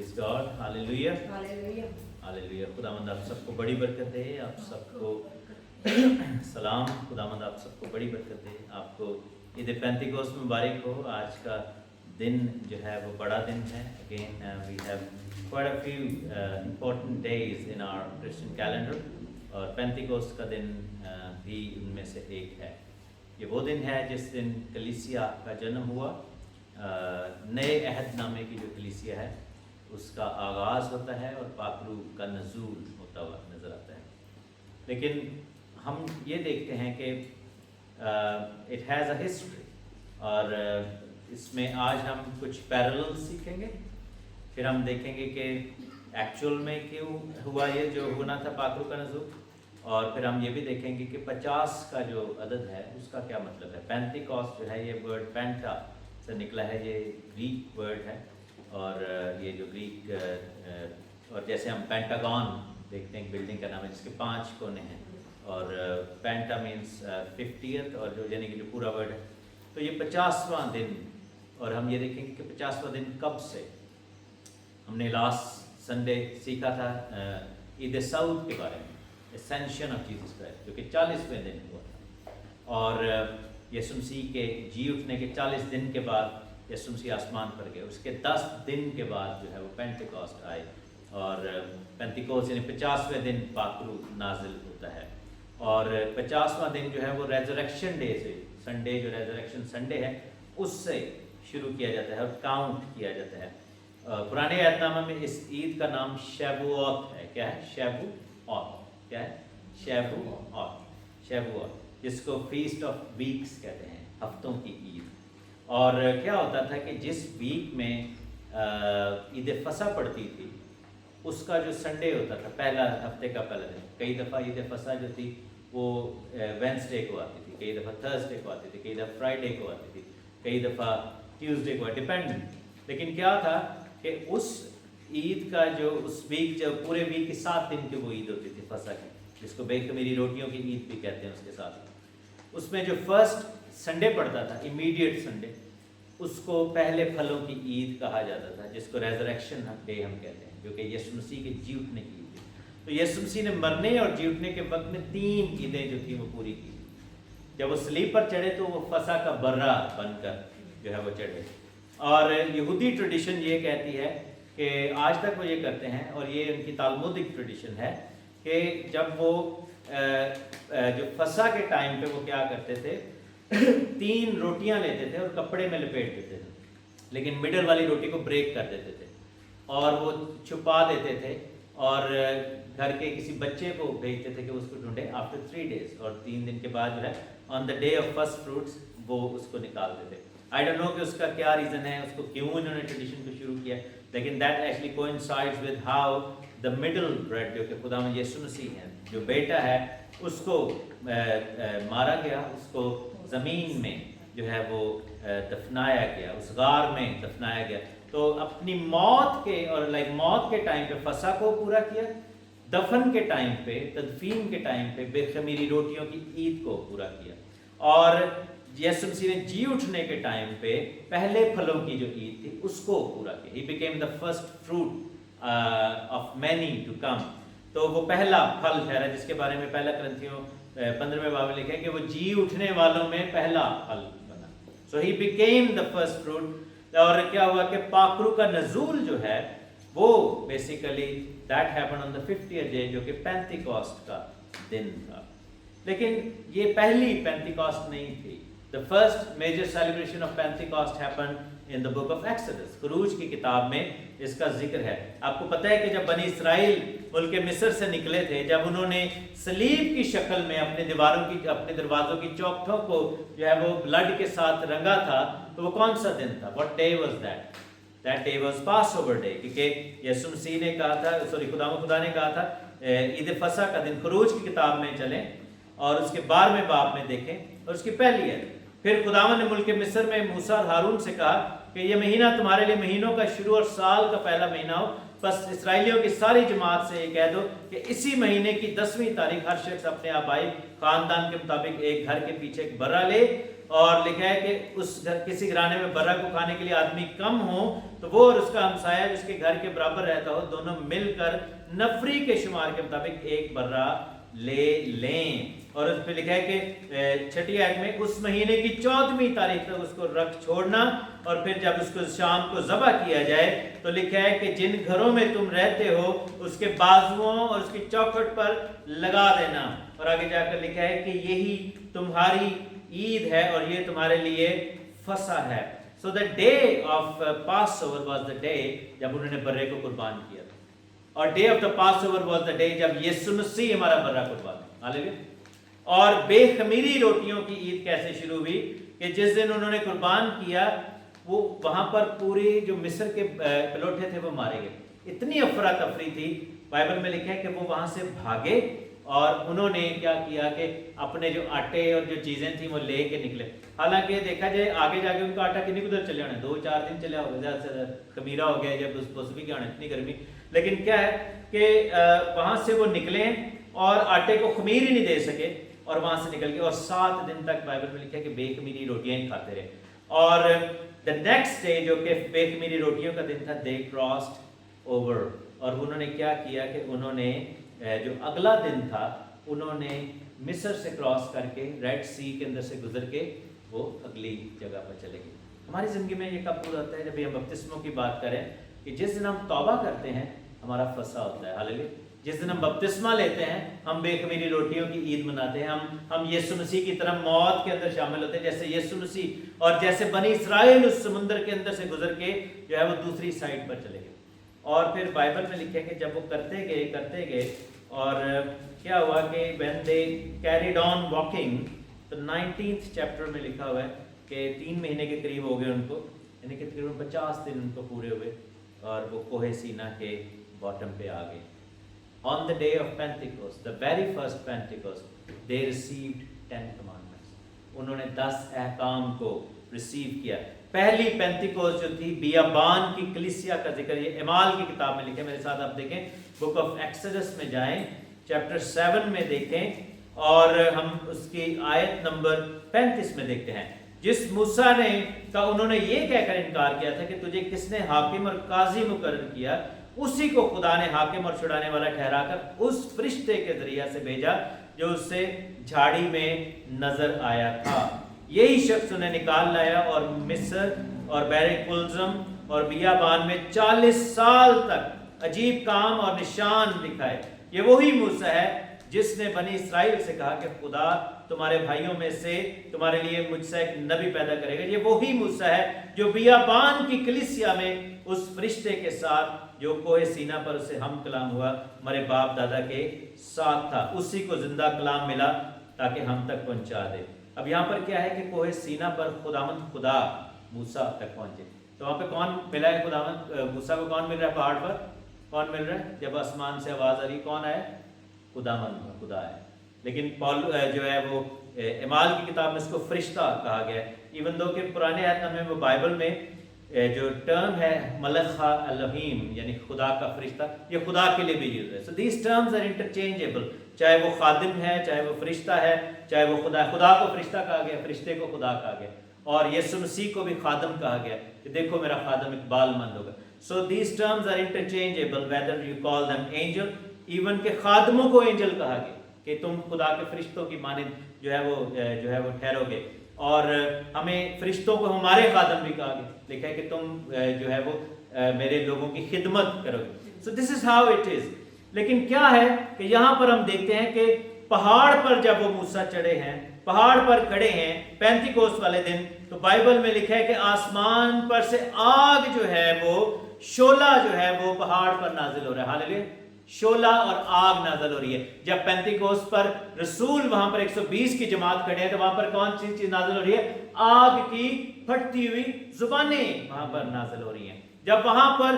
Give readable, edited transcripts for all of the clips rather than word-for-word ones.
Praise God, hallelujah, hallelujah. hallelujah. खुदावंद आप सबको बड़ी बरकत दे, आप सबको सलाम। खुदावंद आप सबको बड़ी बरकत दे, आपको ईद पेंटिकोस्ट मुबारक हो। आज का दिन जो है वो बड़ा दिन है। Again, we have quite a few important days in our Christian calendar, और पेंटिकोस्ट का दिन भी उनमें से एक है। ये वो दिन है जिस दिन कलीसिया का जन्म हुआ। नए अहदनामे की जो कलीसिया है उसका आगाज़ होता है और पाकरू का नज़ूल होता हुआ नज़र आता है। लेकिन हम ये देखते हैं कि इट हैज़ अ हिस्ट्री, और इसमें आज हम कुछ पैरेलल सीखेंगे। फिर हम देखेंगे कि एक्चुअल में क्यों हुआ ये जो होना था पाकरू का नज़ूल, और फिर हम ये भी देखेंगे कि 50 का जो अदद है उसका क्या मतलब है। पेंटिकॉस्ट जो है ये वर्ड पेंटा से निकला है, ये ग्रीक वर्ड है। और ये जो ग्रीक और जैसे हम पेंटागन देखते हैं, बिल्डिंग का नाम है जिसके 5 कोने हैं, और पेंटा मीन्स 50th, और जो यानी कि जो पूरा वर्ड है। तो ये 50वां दिन, और हम ये देखेंगे कि 50वां दिन कब से। हमने लास्ट संडे सीखा था ईद साउद के बारे में, एसेंशन ऑफ जीसस क्राइस्ट, जो कि 40वें दिन हुआ था। और यीशु मसीह के जी उठने के 40 दिन के बाद यीशु मसीह आसमान पर गए। उसके 10 दिन के बाद जो है वो पेंटिकॉस्ट आए, और पेंटिकॉस्ट यानी 50वें दिन पाकरू नाजिल होता है। और 50वां दिन जो है वो रेजरेक्शन डे से, संडे जो रेजरेक्शन संडे है उससे शुरू किया जाता है और काउंट किया जाता है। पुराने अहदनामे में इस ईद का नाम शैबुओत है। क्या है? शैबुओत। क्या है? शैबुओत। शैबुओत, जिसको फीस्ट ऑफ वीक्स कहते हैं, हफ्तों की ईद। और क्या होता था कि जिस वीक में ईद फसा पड़ती थी उसका जो संडे होता था, पहला हफ्ते का पहला दिन, कई दफ़ा ईद फसा जो थी वो वेंसडे को आती थी, कई दफ़ा थर्सडे को आती थी, कई दफ़ा फ्राइडे को आती थी, कई दफ़ा ट्यूसडे को, डिपेंड। लेकिन क्या था कि उस ईद का जो उस वीक, जो पूरे वीक की 7 दिन की वो ईद होती थी फसा की, जिसको बेखमीरी रोटियों की ईद भी कहते हैं। उसके साथ उसमें जो फर्स्ट संडे पड़ता था, इमीडिएट संडे, उसको पहले फलों की ईद कहा जाता था, जिसको रेजरेक्शन डे हम कहते हैं, जो कि यीशु मसीह के जी उठने की ईद थी। तो यीशु मसीह ने मरने और जी उठने के वक्त में 3 ईदें जो थी वो पूरी की। जब वो सलीब पर चढ़े तो वो फसा का बर्रा बनकर जो है वो चढ़े। और यहूदी ट्रेडिशन ये कहती है कि आज तक वो ये करते हैं, और ये उनकी तालमुदिक ट्रेडिशन है कि जब वो जो फसा के टाइम पे वो क्या करते थे 3 रोटियां लेते थे और कपड़े में लपेट देते थे, लेकिन मिडल वाली रोटी को ब्रेक कर देते थे और वो छुपा देते थे, और घर के किसी बच्चे को भेजते थे कि उसको ढूंढे आफ्टर 3 days, और 3 दिन के बाद जो है on the day of first fruits वो उसको निकालते थे। आई डोंट नो कि उसका क्या रीज़न है, उसको क्यों इन्होंने ट्रेडिशन को शुरू किया, लेकिन that actually coincides with how the middle bread, जो कि खुदावंद यीशु मसीह हैं, जो बेटा है उसको मारा गया, उसको ज़मीन में जो है वो दफनाया गया, उस गार में दफनाया गया। तो अपनी मौत के और मौत के टाइम पे फसा को पूरा किया, दफन के टाइम पे, तदफीन के टाइम पे बेखमीरी रोटियों की ईद को पूरा किया, और यीशु मसीह ने जी उठने के टाइम पे पहले फलों की जो ईद थी उसको पूरा किया। He became the first fruit of many to come. तो वो पहला फल ठहरा, जिसके बारे में पहला करंथियों 15वें बाब में लिखा है कि वो जी उठने वालों में पहला फल बना। So he became the first fruit. और क्या हुआ कि पाकरू का नज़ूल जो है वो basically that happened on the 50th day, जो कि पेंटिकॉस्ट का दिन था। लेकिन ये पहली पेंटिकॉस्ट नहीं थी। The first major celebration of Pentecost happened in the book of Exodus. खरूज की किताब में इसका जिक्र है। आपको पता है कि जब बनी इसराइल मुल्क मिस्र से निकले थे, जब उन्होंने सलीब की शक्ल में अपने दरवाज़ों की चौखटों को जो है वो ब्लड के साथ रंगा था, तो वो कौन सा दिन था? What day was that? That day was Passover day, क्योंकि यीशु मसीह ने कहा था, खुदा ने कहा था ईद फसा का दिन। खरूज की किताब में चलें और उसके 12वें बाब में देखें, और उसकी पहली है, फिर खुदावंद ने मुल्क मिस्र में मूसा और हारून से कहा कि ये महीना तुम्हारे लिए महीनों का शुरू और साल का पहला महीना हो। बस इसराइलियों की सारी जमात से ये कह दो कि इसी महीने की 10वीं तारीख हर शख्स अपने आबाई खानदान के मुताबिक एक घर के पीछे एक बर्रा ले اور لکھا ہے کہ کسی گھرانے میں برہ کو کھانے کے لیے آدمی کم ہو تو وہ اور اس کا ہمسایہ جس کے گھر کے برابر رہتا ہو دونوں مل کر نفری کے شمار کے مطابق ایک برہ لے لیں. اور اس پہ لکھا ہے کہ 6 آیت میں اس مہینے کی 14ویں تاریخ تک اس کو رکھ چھوڑنا اور پھر جب اس کو شام کو ذبح کیا جائے تو لکھا ہے کہ جن گھروں میں تم رہتے ہو اس کے بازوؤں اور اس کی چوکھٹ پر لگا دینا. اور آگے جا کر لکھا ہے کہ یہی تمہاری عید ہے اور یہ تمہارے لیے فصح ہے. So the day of Passover was the day جب انہوں نے برے کو قربان کیا تھا. اور day of the Passover was the day جب یسوع مسیح ہمارا برہ قربان ہے. ہاللیلویہ. اور بے خمیری روٹیوں کی عید کیسے شروع ہوئی کہ جس دن انہوں نے قربان کیا وہ وہاں پر پوری جو مصر کے پلوٹے تھے وہ مارے گئے. اتنی افراتفری تھی. بائبل میں لکھا ہے کہ وہ وہاں سے بھاگے اور انہوں نے کیا کیا کہ اپنے جو آٹے اور جو چیزیں تھیں وہ لے کے نکلے. حالانکہ دیکھا جائے آگے جا کے ان کا آٹا کتنی قدر چلے ہونے 2-4 دن چلے ہو زیادہ سے زیادہ خمیرہ ہو گیا جب اس بھی کیا ہونا اتنی گرمی. لیکن کیا ہے کہ وہاں سے وہ نکلے اور آٹے کو خمیر ہی نہیں دے سکے اور وہاں سے نکل کے اور 7 دن تک بائبل میں لکھا ہے کہ بے خمیری روٹیاں ہی کھاتے رہے. اور the next day جو کہ بے خمیری روٹیوں کا دن تھا they crossed over. اور انہوں نے کیا کیا کہ انہوں نے جو اگلا دن تھا انہوں نے مصر سے کراس کر کے ریڈ سی کے اندر سے گزر کے وہ اگلی جگہ پر چلے گئے. ہماری زندگی میں یہ کب پورا ہوتا ہے جب ہم بپتسموں کی بات کریں کہ جس دن ہم توبہ کرتے ہیں ہمارا فصح ہوتا ہے. ہاللیلویہ. جس دن ہم بپتسمہ لیتے ہیں ہم بے خمیری روٹیوں کی عید مناتے ہیں. ہم یسوع مسیح کی طرح موت کے اندر شامل ہوتے ہیں جیسے یسوع مسیح اور جیسے بنی اسرائیل اس سمندر کے اندر سے گزر کے جو ہے وہ دوسری سائڈ پر چلے گئے. اور پھر بائبل میں لکھا ہے کہ جب وہ کرتے گئے اور کیا ہوا کہ when they carried on walking تو 19th chapter میں لکھا ہوا ہے کہ 3 مہینے کے قریب ہو گئے ان کو یعنی کہ تقریباً 50 دن ان کو پورے ہوئے اور وہ کوہ سینا کے باٹم پہ آ گئے. On the day of Pentecost, the very first Pentecost, they received 10 commandments. انہوں نے 10 احکام کو ریسیو کیا. پہلی پینتیکوس جو تھی بیابان کی کلیسیا کا ذکر یہ اعمال کی کتاب میں لکھے. میرے ساتھ آپ دیکھیں بک آف ایکسڈس میں جائیں چیپٹر 7 میں دیکھیں اور ہم اس کی آیت نمبر 35 میں دیکھتے ہیں. جس موسیٰ نے انہوں نے یہ کہہ کر انکار کیا تھا کہ تجھے کس نے حاکم اور قاضی مقرر کیا اسی کو خدا نے حاکم اور چھڑانے والا ٹھہرا کر اس فرشتے کے ذریعہ سے بھیجا جو اس سے جھاڑی میں نظر آیا تھا. یہی شخص انہیں نکال لایا اور مصر اور بحر کلزم اور بیابان میں 40 سال تک عجیب کام اور نشان دکھائے. یہ وہی موسیٰ ہے جس نے بنی اسرائیل سے کہا کہ خدا تمہارے بھائیوں میں سے تمہارے لیے مجھ سے ایک نبی پیدا کرے گا. یہ وہی موسیٰ ہے جو بیابان کی کلیسیا میں اس فرشتے کے ساتھ جو کوہ سینا پر اسے ہم کلام ہوا ہمارے باپ دادا کے ساتھ تھا. اسی کو زندہ کلام ملا تاکہ ہم تک پہنچا دے. اب یہاں پر کیا ہے کہ کوہ سینا پر خدا موسیٰ تک پہنچے. تو وہاں پہ کون ملا ہے موسیٰ کو کون مل رہا ہے پہاڑ پر کون مل رہا ہے جب آسمان سے آواز آ رہی کون آئے خدا ہے. لیکن پال جو ہے وہ اعمال کی کتاب میں اس کو فرشتہ کہا گیا ہے. ایون دو کہ پرانے عہد نامے میں بائبل میں جو ٹرم ہے ملخا الہیم یعنی خدا کا فرشتہ یہ خدا کے لیے بھی یوز ہے. So these terms are interchangeable. چاہے وہ خادم ہے چاہے وہ فرشتہ ہے چاہے وہ خدا کو فرشتہ کہا گیا فرشتے کو خدا کہا گیا اور یسوع مسیح کو بھی خادم کہا گیا کہ دیکھو میرا خادم اقبال مند ہوگا. So these terms are interchangeable whether you call them angel. Even کہ خادموں کو اینجل کہا گیا کہ تم خدا کے فرشتوں کی مانند جو ہے وہ ٹھہرو گے. اور ہمیں فرشتوں کو ہمارے خادم بھی کہا گیا. لکھا ہے کہ تم جو ہے وہ میرے لوگوں کی خدمت کرو گے. سو دس از ہاؤ اٹ از. لیکن کیا ہے کہ یہاں پر ہم دیکھتے ہیں کہ پہاڑ پر جب وہ موسیٰ چڑھے ہیں پہاڑ پر کھڑے ہیں پینتیکوست والے دن تو بائبل میں لکھا ہے کہ آسمان پر سے آگ جو ہے وہ شعلہ جو ہے وہ پہاڑ پر نازل ہو رہا ہے. ہاللیلویہ. شعلہ اور آگ نازل ہو رہی ہے. جب پینتیکوست پر رسول وہاں پر 120 کی جماعت کھڑے ہیں تو وہاں پر کون سی چیز نازل ہو رہی ہے آگ کی پھٹتی ہوئی زبانیں وہاں پر نازل ہو رہی ہیں. جب وہاں پر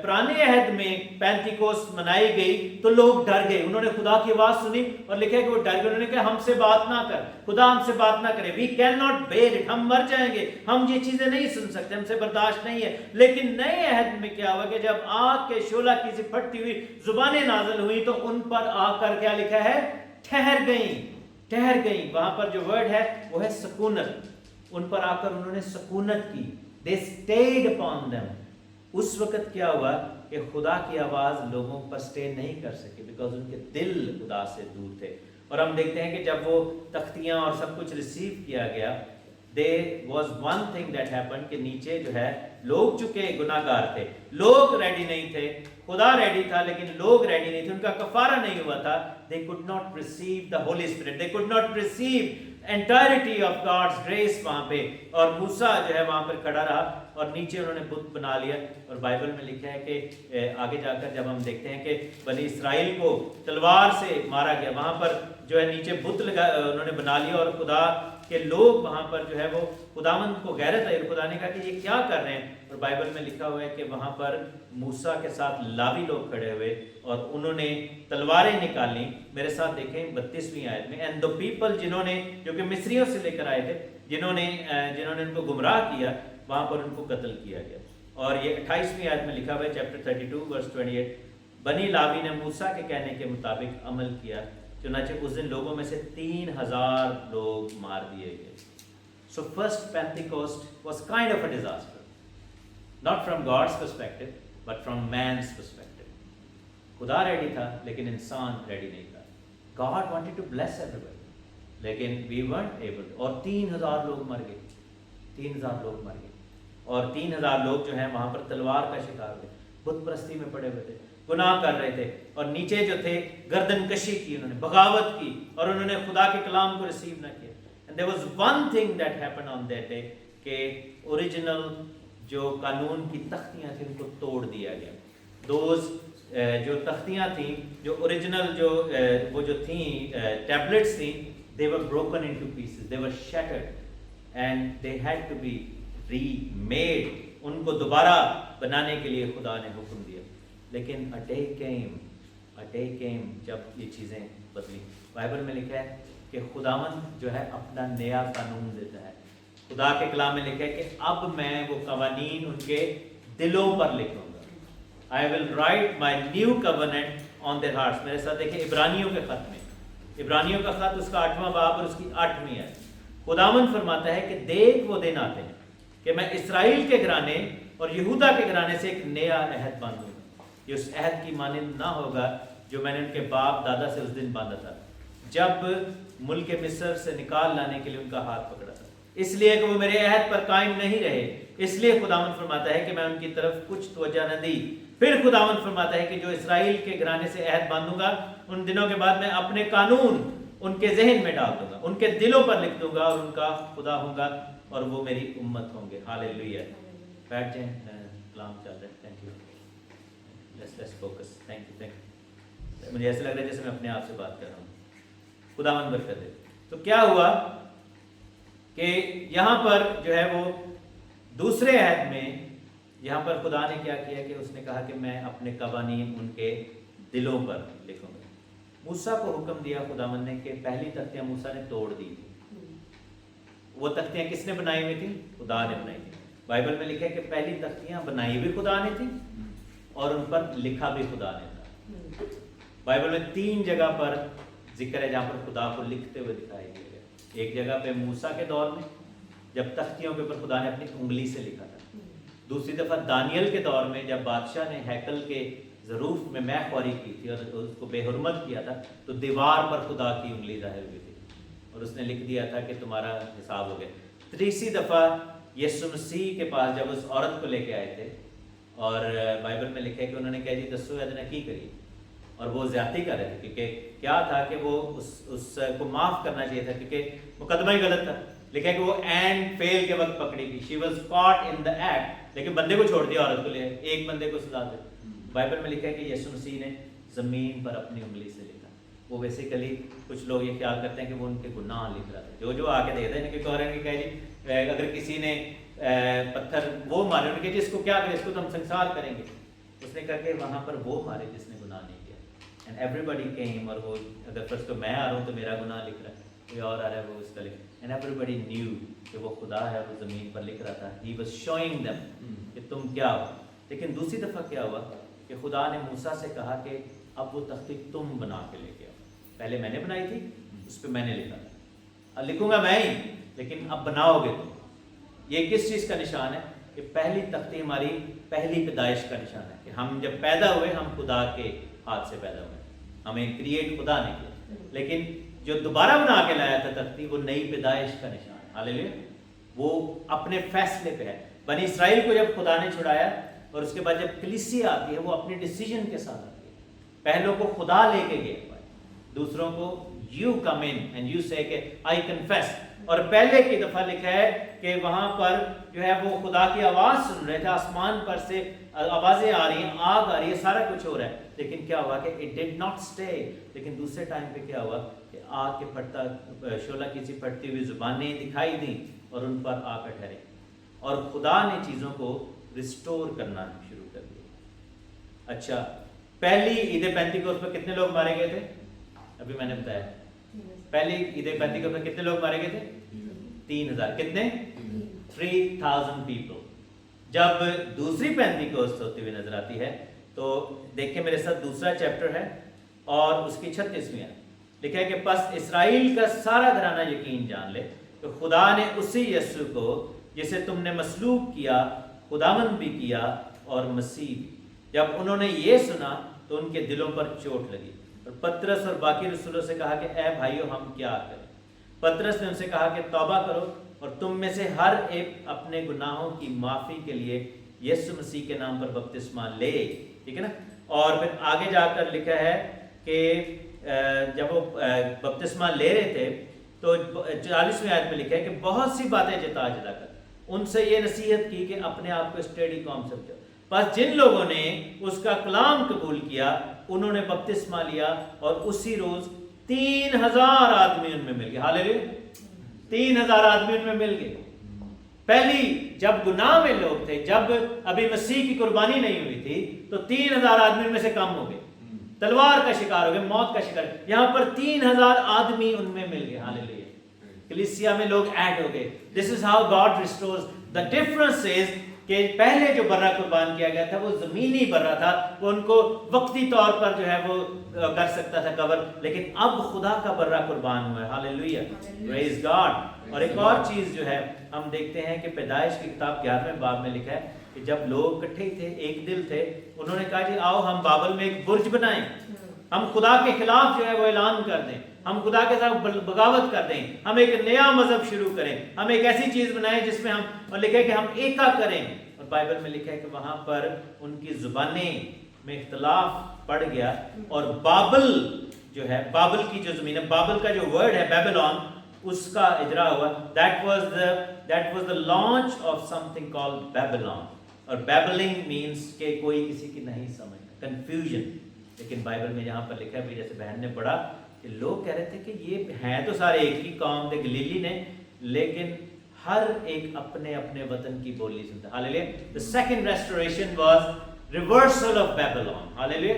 پرانے عہد میں پینتیکوست منائی گئی تو لوگ ڈر گئے. انہوں نے خدا کی آواز سنی اور لکھا ہے کہ وہ ڈر گئے. انہوں نے کہا ہم سے بات نہ کر خدا ہم سے بات نہ کرے. We can not bear it. ہم مر جائیں گے ہم یہ چیزیں نہیں سن سکتے ہم سے برداشت نہیں ہے. لیکن نئے عہد میں کیا ہوا کہ جب آگ کے شعلہ کی سی پھٹتی ہوئی زبانیں نازل ہوئی تو ان پر آ کر کیا لکھا ہے ٹھہر گئیں. ठहर गई। वहां पर जो वर्ड है वो है सकूनत, उन पर आकर उन्होंने सकूनत की। They stayed upon them. उस वक्त क्या हुआ कि खुदा की आवाज लोगों पर स्टे नहीं कर सकी, बिकॉज उनके दिल खुदा से दूर थे। और हम देखते हैं कि जब वो तख्तियां और सब कुछ रिसीव किया गया, there was one thing that happened कि नीचे जो है लोग चुके गुनाहगार थे, लोग रेडी नहीं थे, खुदा रेडी था लेकिन लोग रेडी नहीं थे, उनका कफारा नहीं हुआ था। they could not receive the Holy Spirit, they could not receive entirety of God's grace वहाँ पे। और मूसा जो है वहाँ पर खड़ा रहा और नीचे उन्होंने बुत बना लिया। और बाइबल में लिखा है कि आगे जाकर जब हम देखते हैं कि बनी इसराइल को तलवार से मारा गया, वहाँ पर जो है नीचे बुत लगा उन्होंने बना लिया। और खुदा के लोग वहाँ पर जो है वो खुदावंद को गैरत आई, खुदा ने कहा कि ये क्या कर रहे हैं। और बाइबल में लिखा हुआ है कि वहाँ पर मूसा के साथ लावी लोग खड़े हुए और उन्होंने तलवारें निकाली। मेरे साथ देखें 32वीं आयत में, एंड द पीपल, जिन्होंने जो कि मिस्रियों से लेकर आए थे, जिन्होंने उनको गुमराह किया, वहाँ पर उनको कत्ल किया गया। और ये 28वीं आयत में लिखा हुआ है, चैप्टर 32 वर्स 28, बनी लावी ने मूसा के कहने के मुताबिक अमल किया, चुनांचे उस दिन लोगों में से 3000 लोग मार दिए गए। So first Pentecost was kind of a disaster, not from God's perspective but from man's perspective. खुदा रेडी था लेकिन इंसान रेडी नहीं था। God wanted to bless everybody लेकिन वी weren't able। और 3000 लोग मर गए, 3000 लोग मर गए। और 3000 लोग जो हैं वहाँ पर तलवार का शिकार हुए, बुत परस्ती में पड़े हुए थे, गुनाह कर रहे थे। और नीचे जो थे गर्दन कशी की, उन्होंने बगावत की और उन्होंने खुदा के कलाम को रिसीव ना किया। And there was one thing that happened on that day कि ओरिजिनल जो कानून की तख्तियाँ थी उनको तोड़ दिया गया। दोज जो तख्तियाँ थी, जो ओरिजिनल वो जो थी टैबलेट्स थी, they were broken into pieces, they were shattered and they had to be remade। उनको दोबारा बनाने के लिए खुदा ने हुक्म दिया। लेकिन a day came जब ये चीज़ें बदली। बाइबल में लिखा है कि खुदावंद जो है अपना नया कानून देता है। खुदा के कलाम में लिखा है कि अब मैं वो कवानीन उनके दिलों पर लिखूंगा। I will write my new covenant on their hearts। मेरे साथ देखिए इब्रानियों के खत में, इब्रानियों का खत उसका 8वां बाब और उसकी 8वीं है। खुदावंद फरमाता है कि देख वो दिन आते हैं कि मैं इसराइल के घराने और यहूदा के घराने से एक नया अहद बांधूंगा। ये उस अहद की मानिंद ना होगा जो मैंने उनके बाप दादा से उस दिन बांधा था जब मुल्क मिस्र से निकाल लाने के लिए उनका हाथ पकड़ा था। इसलिए कि वो मेरे अहद पर कायम नहीं रहे, इसलिए खुदावंद फरमाता है कि मैं उनकी तरफ कुछ तवज्जो न दी। फिर खुदावंद फरमाता है कि जो इसराइल के घराने से अहद बांधूंगा, उन दिनों के बाद मैं अपने कानून उनके जहन में डाल दूंगा, उनके दिलों पर लिख दूंगा और उनका खुदा होगा और वो मेरी उम्मत होंगे। हालेलुया। बैठ जाएं, कलाम चल रहा है। Thank you. Let's focus. Thank you. मुझे ऐसा लग रहा है जैसे मैं अपने आप से बात कर रहा हूँ। खुदावंद बरकत दे। तो क्या हुआ कि यहाँ पर जो है वो दूसरे अहद में यहाँ पर खुदा ने क्या किया कि उसने कहा कि मैं अपने कवानीन उनके दिलों पर लिखूंगा। मूसा को हुक्म दिया खुदावंद ने कि पहली तख्तियाँ मूसा ने तोड़ दी थी। वो तख्तियाँ किसने बनाई हुई थी? खुदा ने बनाई थी। बाइबल में लिखा है कि पहली तख्तियाँ बनाई भी खुदा ने थी और उन पर लिखा भी खुदा ने था। बाइबल में 3 जगह पर जिक्र है जहाँ पर खुदा को लिखते हुए दिखाई दिया गया। एक जगह पे मूसा के दौर में जब तख्तियों के ऊपर खुदा ने अपनी उंगली से लिखा था। दूसरी दफ़ा दानियल के दौर में जब बादशाह ने हैकल के ज़रूफ में मैख़वारी की थी और उसको बेहुरमत किया था तो दीवार पर खुदा की उंगली ज़ाहिर हुई थी और उसने लिख दिया था कि तुम्हारा हिसाब हो गया। तीसरी दफ़ा यीशु मसीह के पास जब उस औरत को लेके आए थे और बाइबल में लिखा है कि उन्होंने कहा जी दसो अदना की करी, और वो ज़्यादती कर रहे थे क्योंकि क्या था कि वो उसको माफ़ करना चाहिए था क्योंकि मुकदमा ही गलत था। लिखा है कि वो एंड फेल के वक्त पकड़ी गई। She was caught in the act, लेकिन बंदे को छोड़ दिया, औरत को ले एक बंदे को सजा दे। बाइबल में लिखा है कि यीशु मसीह ने ज़मीन पर अपनी उंगली से लिखा। वो बेसिकली कुछ लोग ये ख्याल करते हैं कि वो उनके गुनाह लिख रहा था। जो आके देखते हैं कि कह रहे हैं कि कह जी अगर किसी ने पत्थर वो मारे, उन्होंने कहा इसको क्या करें, इसको तो हम संसार करेंगे। उसने कहा कि वहाँ पर वो मारे जिसने गुनाह नहीं किया। एंड एवरीबडी केम, और वो अगर फर्स्ट तो मैं आ रहा हूँ तो मेरा गुनाह लिख रहा है, कोई और आ रहा है वो उसका लिख। एंड एवरीबडी न्यू कि वो खुदा है, वो ज़मीन पर लिख रहा था। ही वाज शोइंग देम कि तुम क्या हो। लेकिन दूसरी दफ़ा क्या हुआ कि खुदा ने मूसा से कहा कि अब वो तख्ती तुम बना के लेके आओ। पहले मैंने बनाई थी, उस पर मैंने लिखा, अब लिखूंगा मैं ही, लेकिन अब बनाओगे तुम। ये किस चीज़ का निशान है? कि पहली तख्ती हमारी पहली पैदाइश का निशान है, कि हम जब पैदा हुए हम खुदा के हाथ से पैदा हुए, हमें क्रिएट खुदा ने किया। लेकिन जो दोबारा बना के लाया था तख्ती, वो नई पैदाइश का निशान है। हालेलुया। वो अपने फैसले पे है। बनी इसराइल को जब खुदा ने छुड़ाया, और उसके बाद जब कलीसिया आती है, वो अपने डिसीजन के साथ आती है। पहलों को खुदा लेके गए, दूसरों को you come in and you से के आई कन्फेस। और पहले की दफा लिखा है कि वहां पर जो है वो खुदा की आवाज सुन रहे थे, आसमान पर से आवाजें आ रही हैं, आग आ रही है, सारा कुछ हो रहा है। लेकिन क्या हुआ कि इट डिड नॉट स्टे। लेकिन दूसरे टाइम पे क्या हुआ कि आग के फटता शोला की सी फटती हुई जुबानें दिखाई दी और उन पर आकर ठहरे, और खुदा ने चीजों को रिस्टोर करना शुरू कर दिया। अच्छा, पहली ईद पेंतिकोस्त पर कितने लोग मारे गए थे? अभी मैंने बताया पहली ईद पेंतिकोस्त पर कितने लोग मारे गए थे? 3000। कितने? 3000 पीपल। जब दूसरी पेंतिकोस्त होती हुई नजर आती है, तो देखिए मेरे साथ दूसरा चैप्टर है और उसकी 36वीं आयत लिखा है कि बस इसराइल का सारा घराना यकीन जान ले तो खुदा ने उसी यीशु को जिसे तुमने मसलूब किया, खुदावंद भी किया और मसीह भी। जब उन्होंने ये सुना तो उनके दिलों पर चोट लगी, और पतरस और बाकी रसूलों से कहा कि ऐ भाइयों हम क्या करें? पतरस ने उनसे कहा कि तौबा करो और तुम में से हर एक अपने गुनाहों की माफ़ी के लिए यीशु मसीह के नाम पर बपतिस्मा ले। ठीक है ना? और फिर आगे जाकर लिखा है कि जब वो बपतिस्मा ले रहे थे तो 40वीं आयत में लिखा है कि बहुत सी बातें जता कर उनसे ये नसीहत की कि अपने आप को स्टेडी कॉम समझो। बस जिन लोगों ने उसका कलाम कबूल किया उन्होंने बपतिस्मा लिया, और उसी रोज 3000 आदमी उनमें मिल गए। हालेलुया। 3000 आदमी उनमें मिल गए। पहली जब गुनाह में लोग थे, जब अभी मसीह की कुर्बानी नहीं हुई थी, तो 3000 आदमी उनमें से कम हो गए, तलवार का शिकार हो गए, मौत का शिकार। यहां पर 3000 आदमी उनमें मिल गए। हालेलुया। कलीसिया में लोग ऐड हो गए। This is how God restores. The difference is कि पहले जो बर्रा कुर्बान किया गया था वो जमीनी बर्रा था, वो उनको वक्ती तौर पर जो है वो कर सकता था कवर, लेकिन अब खुदा का बर्रा कुर्बान हुआ है। Hallelujah, praise God. और एक और चीज जो है हम देखते हैं कि पैदाइश की किताब 11वें बाब में लिखा है कि जब लोग इकट्ठे थे, एक दिल थे, उन्होंने कहा जी आओ हम बाबल में एक बुर्ज बनाएं, हम खुदा के खिलाफ जो है वो ऐलान कर दें, हम खुदा के साथ बगावत कर दें, हम एक नया मजहब शुरू करें, हम एक ऐसी चीज बनाएं जिसमें हम, और लिखा है कि हम एका करें। और बाइबल में लिखा है कि वहां पर उनकी जुबानें में इख्तलाफ पड़ गया, और बाबल जो है, बाबल की जो जमीन है, बाबल का जो वर्ड है बेबीलोन, उसका इजरा हुआ। That was the launch of something called Babylon. और बेबलिंग मींस के कोई किसी की नहीं समझ, कंफ्यूजन। लेकिन बाइबल में यहाँ पर लिखा है, जैसे बहन ने पढ़ा, कि लोग कह रहे थे कि ये हैं तो सारे एक ही कौम थे, गलीली ने, लेकिन हर एक अपने अपने वतन की बोली सुनता। Hallelujah. The second restoration was reversal of Babylon. Hallelujah.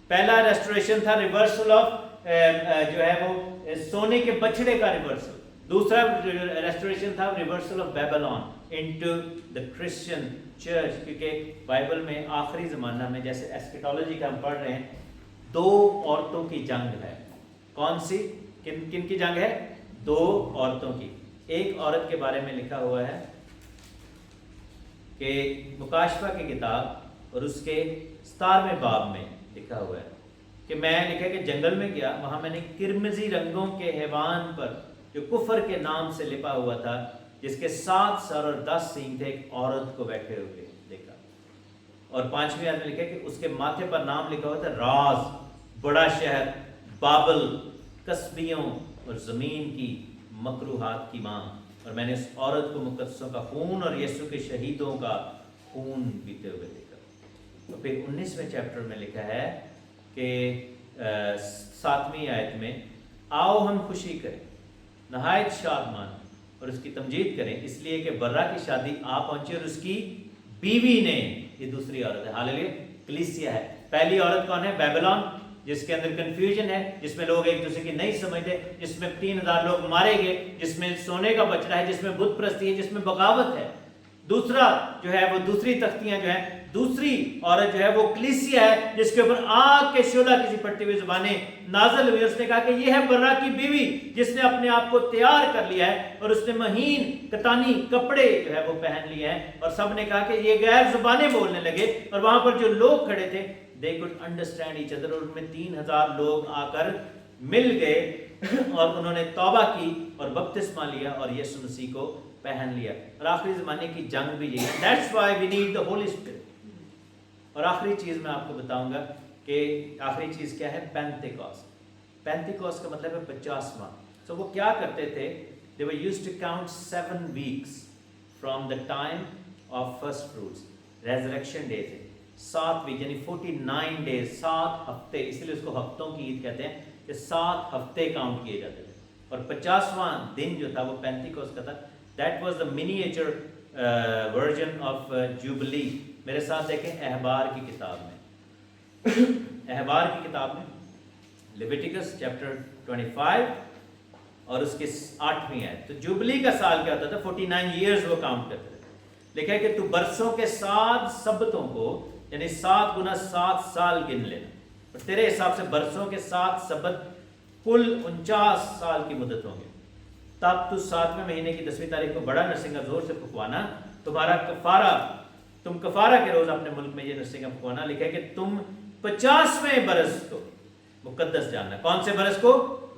पहला रेस्टोरेशन था रिवर्सल ऑफ जो है वो सोने के बछड़े का रिवर्सल। दूसरा रेस्टोरेशन था reversal of Babylon into the Christian church. क्योंकि बाइबल में आखिरी ज़माना में, जैसे एस्केटोलॉजी का हम पढ़ रहे हैं, 2 औरतों की जंग है। कौन सी? किन की जंग है? 2 औरतों की। एक औरत के बारे में लिखा हुआ है कि मुकाशफा की किताब और उसके 17वें बाब में लिखा हुआ है कि मैं लिखा कि जंगल में गया, वहां मैंने किरमजी रंगों के हैवान पर जो कुफर के नाम से लिपा हुआ था, जिसके 7 सर और 10 सींग थे, एक औरत को बैठे हुए देखा। और 5वीं आयत में लिखा कि उसके माथे पर नाम लिखा हुआ था राज, बड़ा शहर, बाबल, कस्बियों और जमीन की मकरूहात की मां। और मैंने उस औरत को मुकद्दसों का खून और यीशु के शहीदों का खून पीते हुए देखा। तो फिर 19वें चैप्टर में लिखा है कि 7वीं आयत में, आओ हम खुशी करें, नहायत शादमान और उसकी तमजीद करें, इसलिए कि बर्रा की शादी आ पहुंची और उसकी बीवी ने, ये दूसरी औरत है। हालेलुया। कलीसिया है। पहली औरत कौन है? बेबीलोन, जिसके अंदर कंफ्यूजन है, जिसमें लोग एक दूसरे की नहीं समझते, जिसमें 3000 लोग मारे गए, जिसमें सोने का बछड़ा है, जिसमें बुत प्रस्ती है, जिसमें बगावत है। दूसरा जो है वो दूसरी तख्तियां जो है, दूसरी औरत जो है वो कलीसिया है जिसके ऊपर आग के शोला किसी फटी हुई ज़ुबानें नाज़िल हुई। उसने कहा कि ये है बर्रा की बीवी जिसने अपने आप को तैयार कर लिया है और उसने महीन कतानी कपड़े जो है वो पहन लिए हैं। और सब ने कहा कि ये गैर ज़ुबानें बोलने लगे और वहां पर जो लोग खड़े थे they could understand each other, और उनमें 3000 लोग आकर मिल गए और उन्होंने तौबा की और बपतिस्मा लिया और यीशु मसीह को पहन लिया। और आखिरी ज़माने की जंग भी यही है, that's why we need the Holi Spirit. और आखिरी चीज़ मैं आपको बताऊंगा कि आखिरी चीज़ क्या है, पेंटिकॉस्ट। पेंटिकॉस्ट का मतलब है 50वां। सो वो क्या करते थे, they were used to count 7 weeks from the time of first fruits. Resurrection day थे 7 वीक यानी 49 डेज, 7 हफ्ते, इसलिए उसको हफ्तों की ईद कहते हैं कि 7 हफ्ते काउंट किए जाते थे। और 50वां दिन जो था वो पेंटिकॉस्ट का था। That was the miniature version of jubilee. मेरे साथ देखें अहबार की किताब में अहबार की किताब में लेविटिकस चैप्टर 25 और उसके 8वीं है। तो जुबली का साल क्या होता था, 49 ईयर्स वो काउंट करते थे। लिखा है कि तू बरसों के 7 सब्तों को यानी 7 गुना 7 साल गिन लेना, और तेरे हिसाब से बरसों के 7 सब्त कुल 49 साल की मुद्दत होंगे। तब तू 7वें महीने की 10वीं तारीख को बड़ा नरसिंगा जोर से फुकवाना, तुम्हारा कफारा, तुम कफारा के रोज अपने मुल्क में ये नरसिंगा फुकवाना। लिखा है कि तुम 50वें बरस को मुकद्दस जानना। कौन से बरस को?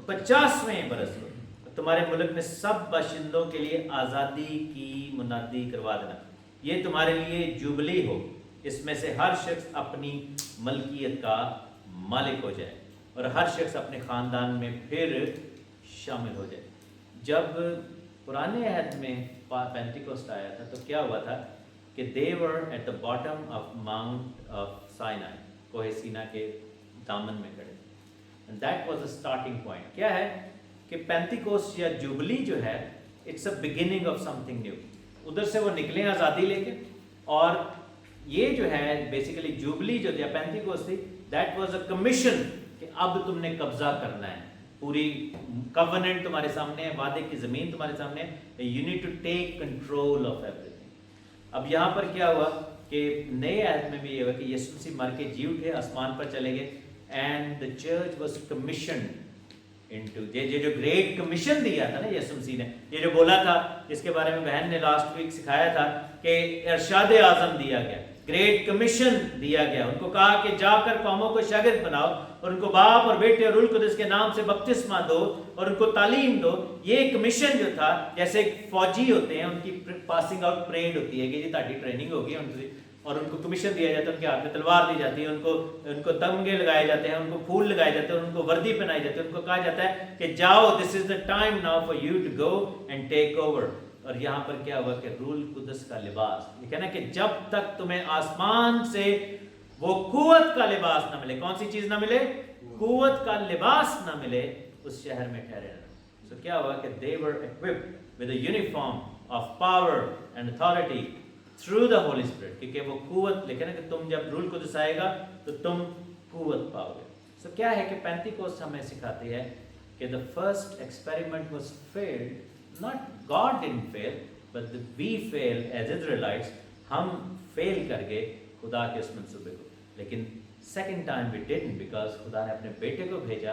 50वें बरस को। तुम्हारे मुल्क में सब बाशिंदों के लिए आज़ादी की मुनादी करवा देना। ये तुम्हारे लिए जुबली हो, इसमें से हर शख्स अपनी मलकियत का मालिक हो जाए और हर शख्स अपने ख़ानदान में फिर शामिल हो जाए। जब पुराने अहद में पेंटिकोस्ट आया था तो क्या हुआ था कि they were at the bottom of mount of Sinai, कोहे सीना के दामन में खड़े, and that was the starting point. क्या है कि पेंटिकोस्ट या जुबली जो है, it's a beginning of something new. उधर से वो निकले आज़ादी लेके, और ये जो है बेसिकली जुबली जो या पेंटिकोस्ट थी, दैट वाज अ कमीशन कि अब तुमने कब्जा करना है, पूरी कवनेंट तुम्हारे सामने है, वादे की ज़मीन तुम्हारे सामने है, you need to take control of everything. अब यहाँ पर क्या हुआ कि नए अहद में भी ये हुआ कि यीशु मसीह मर के जी उठे, आसमान पर चले गए, and the church was commissioned into ये जो ग्रेट कमीशन दिया था ना यीशु मसीह ने, ये जो बोला था, जिसके बारे में बहन ने लास्ट वीक सिखाया था कि इरशाद आज़म दिया गया, ग्रेट कमीशन दिया गया। उनको कहा कि जाकर कौमों को शागिर्द बनाओ और उनको बाप और बेटे और रूह कुद्दुस के नाम से बपतिस्मा दो और उनको तालीम दो। ये कमीशन जो था, जैसे फौजी होते हैं उनकी पासिंग आउट परेड होती है कि जी ताड़ी ट्रेनिंग होगी उनकी, और उनको कमीशन दिया जाता है, उनके हाथ में तलवार दी जाती है, उनको तमगे लगाए जाते हैं, उनको फूल लगाए जाते हैं, उनको वर्दी पहनाई जाती है, उनको कहा जाता है कि जाओ, this is the time now for you to go and take over. और यहाँ पर क्या हुआ कि रूल कुद्दस का लिबास, ये कहना कि जब तक तुम्हें आसमान से वो कुव्वत का लिबास ना मिले, कौन सी चीज ना मिले? कुव्वत का लिबास ना मिले, उस शहर में ठहरे रहना। सो क्या हुआ कि they were equipped with a uniform of power and authority through the Holi spirit, क्योंकि वो कुव्वत, लेकिन कि तुम जब रूल कुद्दस आएगा तो तुम कुव्वत पाओगे। सो क्या है कि पेंटिकोस्ट हमें सिखाती है कि the first experiment was failed, not God didn't fail but we fail as Israelites. हम फेल कर गए खुदा के उस मंसूबे को, लेकिन second time we didn't, because खुदा ने अपने बेटे को भेजा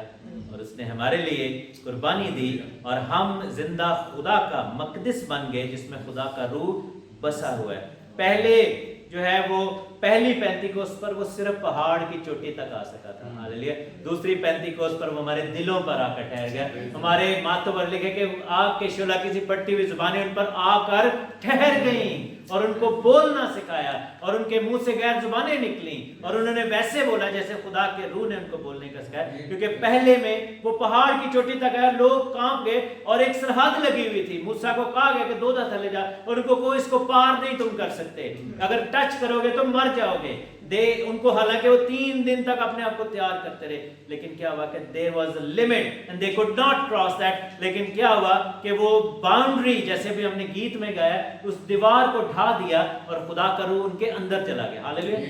और उसने हमारे लिए कुर्बानी दी और हम जिंदा खुदा का मकदस बन गए जिसमें खुदा का रूह बसा हुआ है। पहले जो है वो पहली पेंटिकोस्ट पर वो सिर्फ पहाड़ की चोटी तक आ सका था, हालेलुया। दूसरी पेंटिकोस्ट पर वो हमारे दिलों पर आकर ठहर गया, हमारे माथों पर लिखे कि आग के शोला किसी फटी हुई जुबानें उन पर आकर ठहर गईं और उनको बोलना सिखाया और उनके मुंह से गैर जुबानें निकली और उन्होंने वैसे बोला जैसे खुदा के रूह ने उनको बोलने का सिखाया। क्योंकि पहले में वो पहाड़ की चोटी तक आया, लोग कांप गए और एक सरहद लगी हुई थी। मूसा को कहा गया कि 2 दा थले जा, और उनको कोई इसको पार नहीं तुम कर सकते, अगर टच करोगे तो मर जाओगे। उनको हालांकि वो 3 दिन तक अपने आप को तैयार करते रहे, लेकिन क्या हुआ कि there was a limit and they could not cross that. लेकिन क्या हुआ कि वो बाउंड्री, जैसे भी हमने गीत में गाया, उस दीवार को ढा दिया और खुदा का रूह उनके अंदर चला गया, हालेलुया।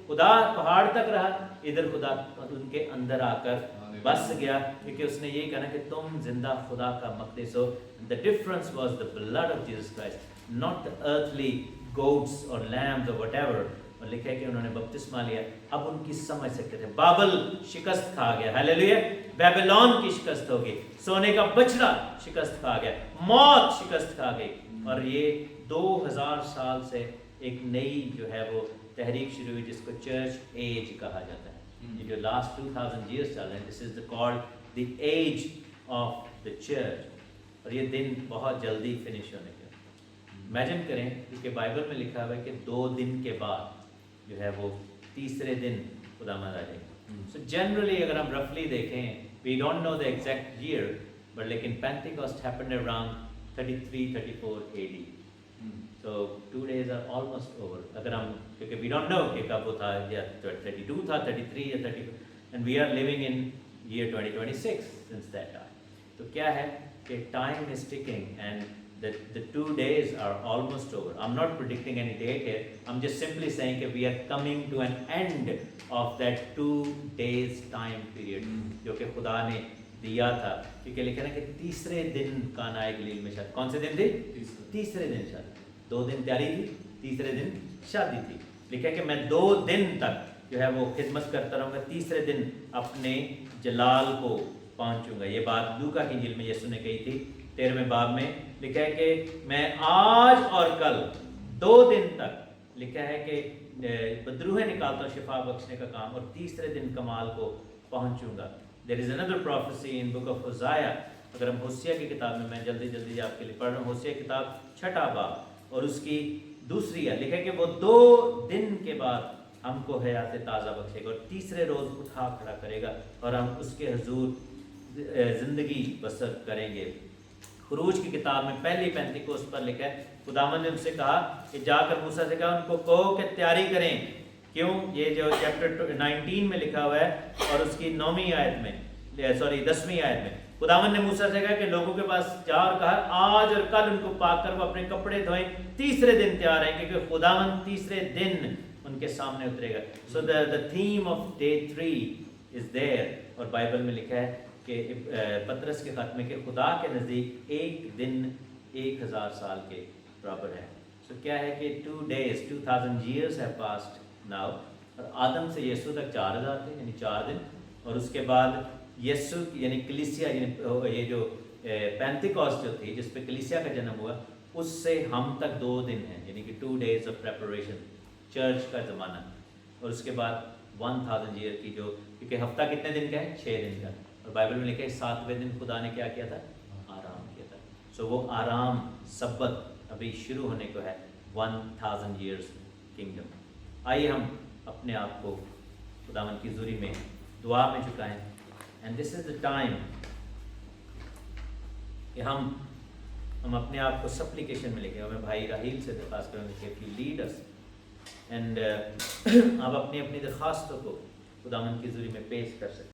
खुदा पहाड़ तक रहा, इधर खुदा उनके अंदर आकर बस गया, क्योंकि उसने यही कहा कि तुम जिंदा खुदा का मक़दस हो। The difference was the blood of Jesus Christ, not the earthly goats or lambs or whatever, اور لکھا ہے کہ انہوں نے بپتسمہ لیا. اب ان کی سمجھ سکتے تھے. بابل شکست کھا گیا, ہاللیلویا. بیبلون کی شکست ہو گئی, سونے کا بچڑا شکست کھا گیا, موت شکست کھا گئی. اور یہ 2000 سال سے ایک نئی جو ہے وہ تحریک شروع ہوئی جس کو چرچ ایج کہا جاتا ہے. یہ جو لاسٹ 2000 ایئرس چل رہے ہیں, this is called the age of the church. اور یہ دن بہت جلدی فنش ہونے کے. امیجن کریں, کیونکہ بائبل میں لکھا ہوا ہے کہ 2 دن کے بعد جو ہے وہ تیسرے دن خداوند آ جائے گا. سو جنرلی اگر ہم رفلی دیکھیں, we don't know the exact year, but لیکن Pentecost happened around 33-34 AD. So 2 days are almost over. اگر ہم, کیونکہ we don't know کہ کب وہ تھا, یا 32 تھا, 33 یا 34, and we are living in year 2026 since that time. تو کیا ہے کہ time is ticking and the 2 days are almost over. I'm not predicting any date here. I'm just simply saying that we are coming to an end of that 2 days time period جو کہ خدا نے دیا تھا. کیونکہ لکھا ہے کہ تیسرے دن کانا گلیل میں شادی. کون سے دن تھی؟ تیسرے دن شادی. 2 دن تیاری تھی, تیسرے دن شادی تھی. لکھا ہے کہ میں 2 دن تک جو ہے وہ خدمت کرتا رہوں گا, تیسرے دن اپنے جلال کو پہنچوں گا. یہ بات لوکا کی انجیل میں یسوع نے کہی تھی 13ویں باب میں. لکھا ہے کہ میں آج اور کل 2 دن تک, لکھا ہے کہ بدروہیں نکالتا ہوں شفا بخشنے کا کام, اور تیسرے دن کمال کو پہنچوں گا. There is another prophecy in book of Hosea. اگر ہم ہوسیا کی کتاب میں جلدی آپ کے لیے پڑھ رہا ہوں, ہوسیا کتاب 6 باب اور اس کی 2 لکھا ہے کہ وہ 2 دن کے بعد ہم کو حیات تازہ بخشے گا اور تیسرے روز اٹھا کھڑا کرے گا اور ہم اس کے حضور زندگی بسر کریں گے. خروج کی کتاب میں پہلی پینتیکوست پر لکھا ہے, خداوند نے ان سے کہا کہ جا کر موسیٰ سے کہا ان کو کہو کہ تیاری کریں. کیوں؟ یہ جو چیپٹر 19 میں لکھا ہوا ہے اور اس کی 9ویں آیت میں, 10ویں آیت میں خداوند نے موسیٰ سے کہا کہ لوگوں کے پاس جا اور کہا آج اور کل ان کو پاک کر وہ اپنے کپڑے دھوئیں, تیسرے دن تیار ہیں کیونکہ خداوند تیسرے دن ان کے سامنے اترے گا. سو the theme of day 3 is there. اور بائبل میں لکھا ہے کہ پطرس کے خط میں کہ خدا کے نزدیک ایک دن 1000 سال کے برابر ہے. سو کیا ہے کہ 2 days 2000 years have passed now. اور آدم سے یسوع تک 4000 تھے, یعنی 4 دن. اور اس کے بعد یسوع یعنی کلیسیا, یعنی یہ جو پینتیکوسٹ جو تھی جس پہ کلیسیا کا جنم ہوا, اس سے ہم تک 2 دن ہیں, یعنی کہ 2 days of preparation, چرچ کا زمانہ. اور اس کے بعد 1000 ایئر کی جو, کیونکہ ہفتہ کتنے دن کا ہے؟ 6 دن کا. اور بائبل میں لکھا ہے 7ویں دن خدا نے کیا کیا تھا؟ آرام کیا تھا. سو وہ آرام سبت ابھی شروع ہونے کو ہے, 1000 ایئرس کنگڈم. آئیے ہم اپنے آپ کو خداوند کی حضوری میں دعا میں جھکائیں. And this is the time کہ ہم اپنے آپ کو سپلیکیشن میں لے کے, اور میں بھائی راہیل سے درخواست کروں گا کہ if you lead us, and آپ اپنی اپنی درخواستوں کو خداوند کی حضوری میں پیش کر سکتے.